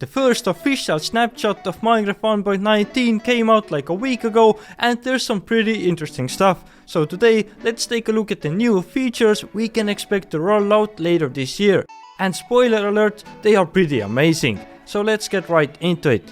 The first official snapshot of Minecraft 1.19 came out like a week ago and there's some pretty interesting stuff. So today let's take a look at the new features we can expect to roll out later this year. And spoiler alert, they are pretty amazing. So let's get right into it.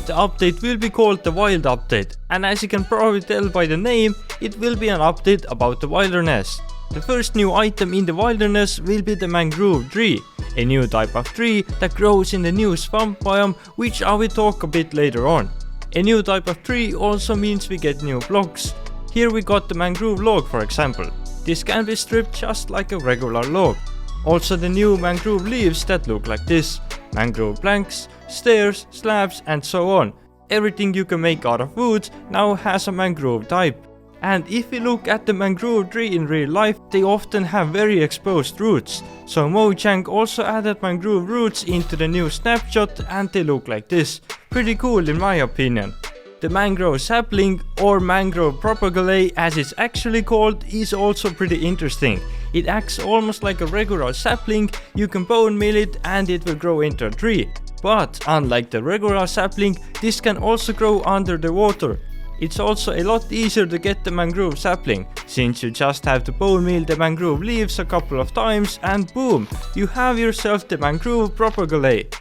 The update will be called the Wild Update, and as you can probably tell by the name, it will be an update about the wilderness. The first new item in the wilderness will be the mangrove tree, a new type of tree that grows in the new swamp biome, which I will talk a bit later on. A new type of tree also means we get new blocks. Here we got the mangrove log, for example. This can be stripped just like a regular log. Also the new mangrove leaves that look like this. Mangrove planks, stairs, slabs and so on. Everything you can make out of wood now has a mangrove type. And if we look at the mangrove tree in real life, they often have very exposed roots. So Mojang also added mangrove roots into the new snapshot and they look like this. Pretty cool in my opinion. The mangrove sapling, or mangrove propagule as it's actually called, is also pretty interesting. It acts almost like a regular sapling, you can bone meal it and it will grow into a tree. But unlike the regular sapling, this can also grow under the water. It's also a lot easier to get the mangrove sapling, since you just have to bone meal the mangrove leaves a couple of times and boom, you have yourself the mangrove propagule.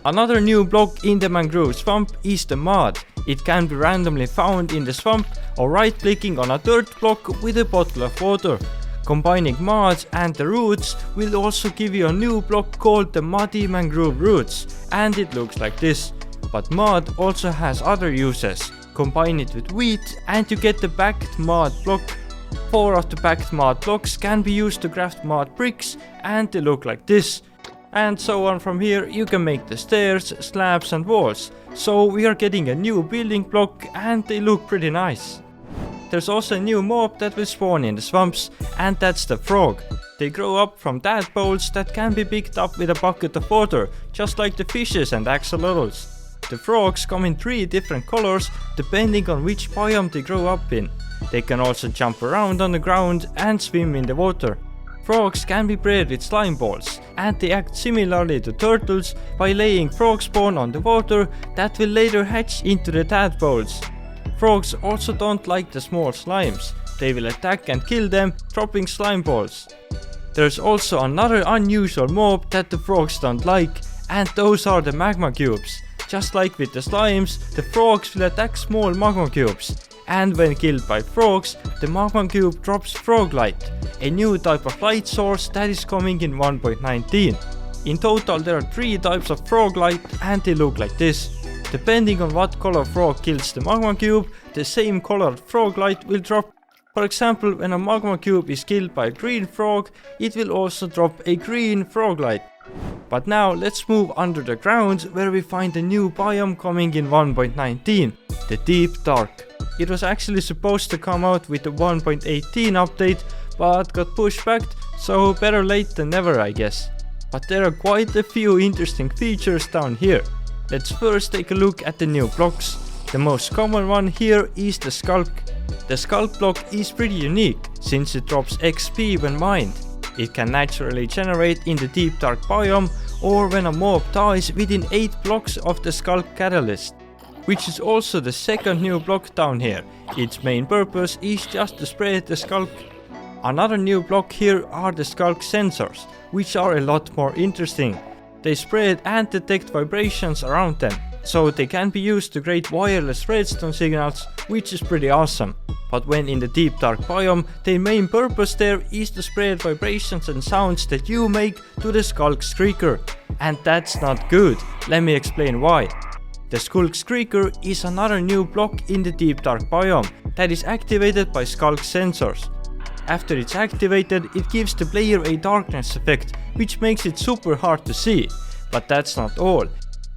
Another new block in the mangrove swamp is the mud. It can be randomly found in the swamp or right clicking on a dirt block with a bottle of water. Combining mud and the roots will also give you a new block called the muddy mangrove roots, and it looks like this. But mud also has other uses. Combine it with wheat and you get the packed mud block. 4 of the packed mud blocks can be used to craft mud bricks and they look like this. And so on from here you can make the stairs, slabs and walls. So we are getting a new building block and they look pretty nice. There's also a new mob that will spawn in the swamps, and that's the frog. They grow up from tadpoles that can be picked up with a bucket of water, just like the fishes and axolotls. The frogs come in 3 different colors depending on which biome they grow up in. They can also jump around on the ground and swim in the water. Frogs can be bred with slime balls, and they act similarly to turtles by laying frog spawn on the water that will later hatch into the tadpoles. Frogs also don't like the small slimes. They will attack and kill them, dropping slime balls. There's also another unusual mob that the frogs don't like, and those are the magma cubes. Just like with the slimes, the frogs will attack small magma cubes, and when killed by frogs, the magma cube drops Froglight, a new type of light source that is coming in 1.19. In total there are 3 types of Froglight and they look like this. Depending on what color frog kills the magma cube, the same colored Froglight will drop. For example, when a magma cube is killed by a green frog, it will also drop a green Froglight. But now let's move under the ground where we find a new biome coming in 1.19, the Deep Dark. It was actually supposed to come out with the 1.18 update, but got pushed back, so better late than never I guess. But there are quite a few interesting features down here. Let's first take a look at the new blocks. The most common one here is the Sculk. The Sculk block is pretty unique, since it drops XP when mined. It can naturally generate in the Deep Dark biome, or when a mob dies within 8 blocks of the Sculk catalyst. Which is also the second new block down here. Its main purpose is just to spread the Sculk. Another new block here are the Sculk sensors, which are a lot more interesting. They spread and detect vibrations around them, so they can be used to create wireless redstone signals, which is pretty awesome. But when in the Deep Dark biome, their main purpose there is to spread vibrations and sounds that you make to the Sculk Screaker. And that's not good, let me explain why. The Sculk Screaker is another new block in the Deep Dark biome that is activated by Sculk sensors. After it's activated, it gives the player a darkness effect, which makes it super hard to see. But that's not all.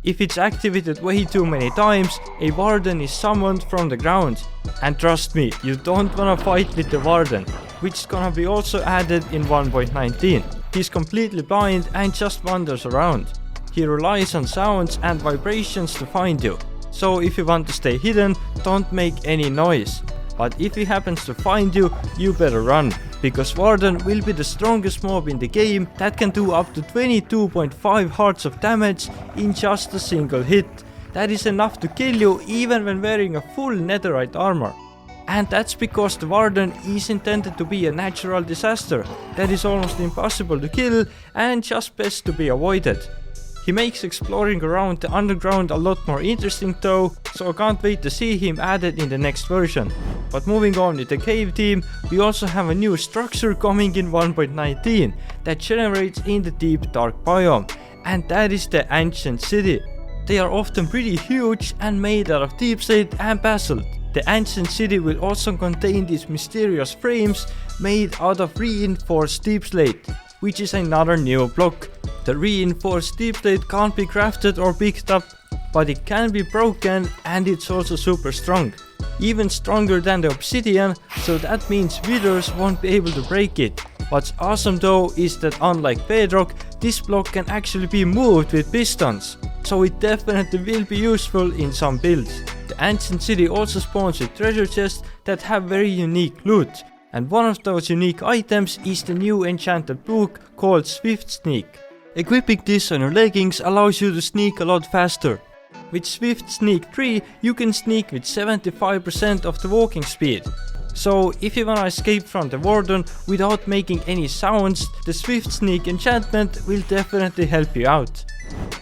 If it's activated way too many times, a warden is summoned from the ground. And trust me, you don't wanna fight with the warden, which is gonna be also added in 1.19. He's completely blind and just wanders around. He relies on sounds and vibrations to find you. So if you want to stay hidden, don't make any noise. But if he happens to find you, you better run, because Wardner will be the strongest mob in the game that can do up to 22.5 hearts of damage in just a single hit. That is enough to kill you even when wearing a full netherite armor. And that's because the Wardner is intended to be a natural disaster that is almost impossible to kill and just best to be avoided. He makes exploring around the underground a lot more interesting though, so I can't wait to see him added in the next version. But moving on with the cave team, we also have a new structure coming in 1.19 that generates in the deep dark biome, and that is the Ancient City. They are often pretty huge and made out of deep slate and basalt. The Ancient City will also contain these mysterious frames made out of reinforced deep slate, which is another new block. The reinforced deep slate can't be crafted or picked up, but it can be broken and it's also super strong. Even stronger than the obsidian, so that means withers won't be able to break it. What's awesome though is that unlike bedrock, this block can actually be moved with pistons, so it definitely will be useful in some builds. The Ancient City also spawns with treasure chests that have very unique loot, and one of those unique items is the new enchanted book called Swift Sneak. Equipping this on your leggings allows you to sneak a lot faster. With Swift Sneak 3 you can sneak with 75% of the walking speed. So if you wanna escape from the Warden without making any sounds, the Swift Sneak enchantment will definitely help you out.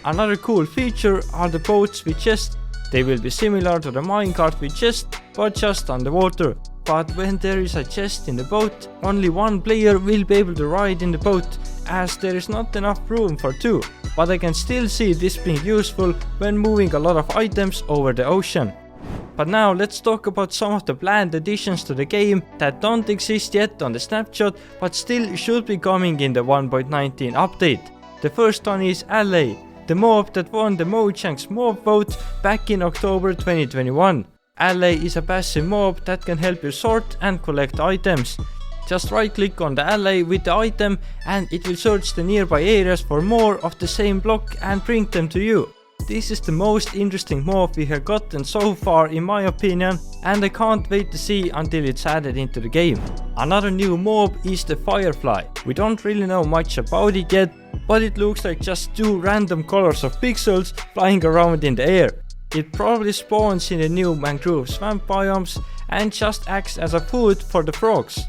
Another cool feature are the boats with chests. They will be similar to the minecart with chests, but just underwater. But when there is a chest in the boat, only one player will be able to ride in the boat, as there is not enough room for two. But I can still see this being useful when moving a lot of items over the ocean. But now let's talk about some of the planned additions to the game that don't exist yet on the Snapshot, but still should be coming in the 1.19 update. The first one is Alley, the mob that won the Mojang's mob vote back in October 2021. Alley is a passive mob that can help you sort and collect items. Just right click on the alley with the item and it will search the nearby areas for more of the same block and bring them to you. This is the most interesting mob we have gotten so far in my opinion, and I can't wait to see until it's added into the game. Another new mob is the Firefly. We don't really know much about it yet, but it looks like just two random colors of pixels flying around in the air. It probably spawns in the new mangrove swamp biomes and just acts as a food for the frogs.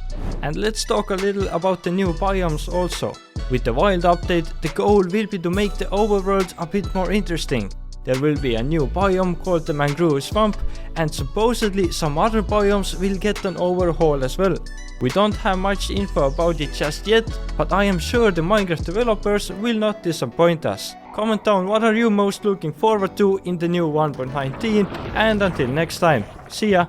And let's talk a little about the new biomes also. With the wild update, the goal will be to make the overworld a bit more interesting. There will be a new biome called the mangrove swamp, and supposedly some other biomes will get an overhaul as well. We don't have much info about it just yet, but I am sure the Minecraft developers will not disappoint us. Comment down what are you most looking forward to in the new 1.19, and until next time, see ya!